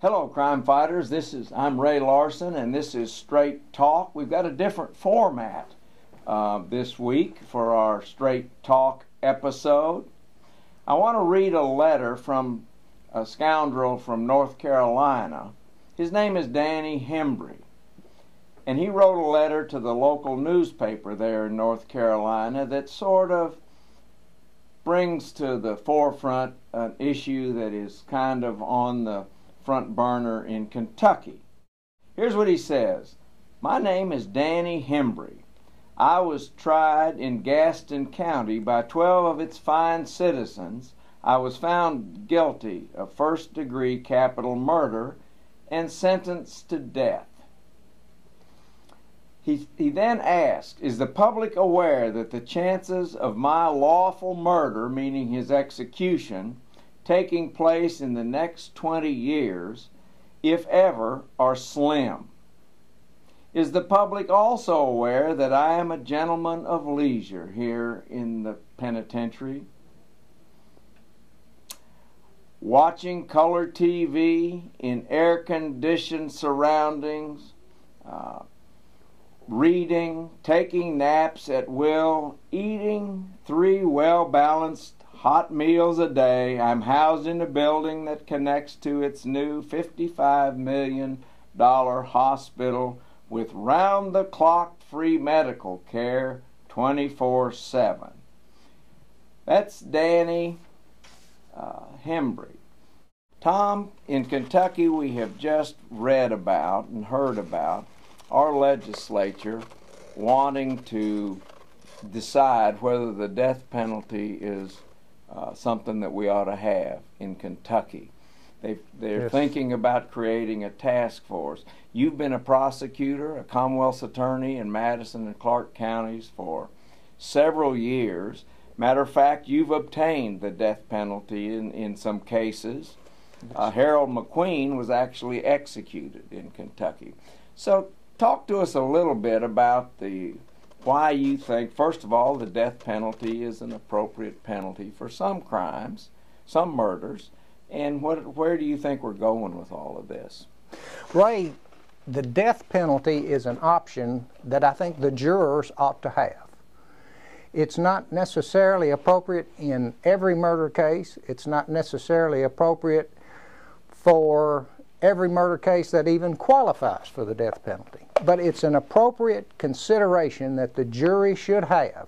Hello, crime fighters. I'm Ray Larson, and this is Straight Talk. We've got a different format this week for our Straight Talk episode. I want to read a letter from a scoundrel from North Carolina. His name is Robbie Hembree, and he wrote a letter to the local newspaper there in North Carolina that sort of brings to the forefront an issue that is kind of on the front burner in Kentucky. Here's what he says. My name is Robbie Hembree. I was tried in Gaston County by 12 of its fine citizens. I was found guilty of first-degree capital murder and sentenced to death. He then asked, is the public aware that the chances of my lawful murder, meaning his execution, taking place in the next 20 years, if ever, are slim? Is the public also aware that I am a gentleman of leisure here in the penitentiary? Watching color TV in air-conditioned surroundings, reading, taking naps at will, eating 3 well-balanced hot meals a day. I'm housed in a building that connects to its new $55 million hospital with round-the-clock free medical care 24/7. That's Robbie Hembree. Tom, in Kentucky we have just read about and heard about our legislature wanting to decide whether the death penalty is something that we ought to have in Kentucky. They're thinking about creating a task force. You've been a prosecutor, a Commonwealth's attorney in Madison and Clark counties for several years. Matter of fact, you've obtained the death penalty in some cases. Harold McQueen was actually executed in Kentucky. So talk to us a little bit about why you think, first of all, the death penalty is an appropriate penalty for some crimes, some murders, and where do you think we're going with all of this? Ray, the death penalty is an option that I think the jurors ought to have. It's not necessarily appropriate in every murder case. It's not necessarily appropriate for every murder case that even qualifies for the death penalty. But it's an appropriate consideration that the jury should have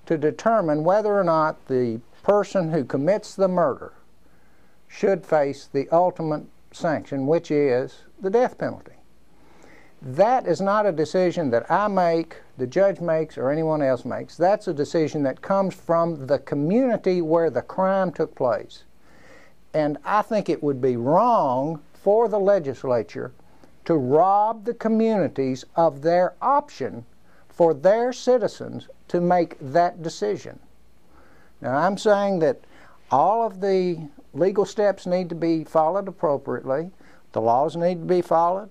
to determine whether or not the person who commits the murder should face the ultimate sanction, which is the death penalty. That is not a decision that I make, the judge makes, or anyone else makes. That's a decision that comes from the community where the crime took place. And I think it would be wrong for the legislature to rob the communities of their option for their citizens to make that decision. Now, I'm saying that all of the legal steps need to be followed appropriately. The laws need to be followed.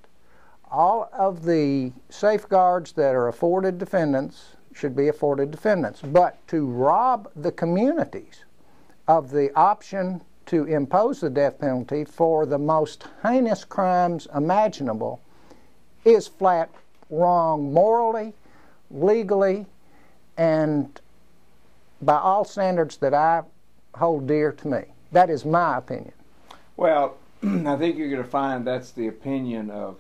All of the safeguards that are afforded defendants should be afforded defendants. But to rob the communities of the option to impose the death penalty for the most heinous crimes imaginable is flat wrong morally, legally, and by all standards that I hold dear to me. That is my opinion. Well, I think you're going to find that's the opinion of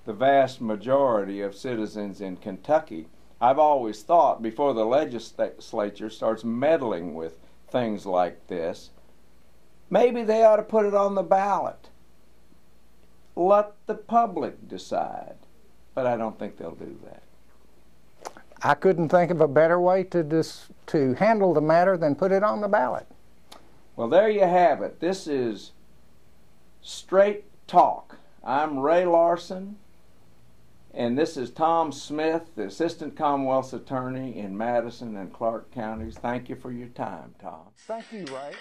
the vast majority of citizens in Kentucky. I've always thought before the legislature starts meddling with things like this, maybe they ought to put it on the ballot. Let the public decide. But I don't think they'll do that. I couldn't think of a better way to handle the matter than put it on the ballot. Well, there you have it. This is Straight Talk. I'm Ray Larson, and this is Tom Smith, the Assistant Commonwealth's Attorney in Madison and Clark counties. Thank you for your time, Tom. Thank you, Ray.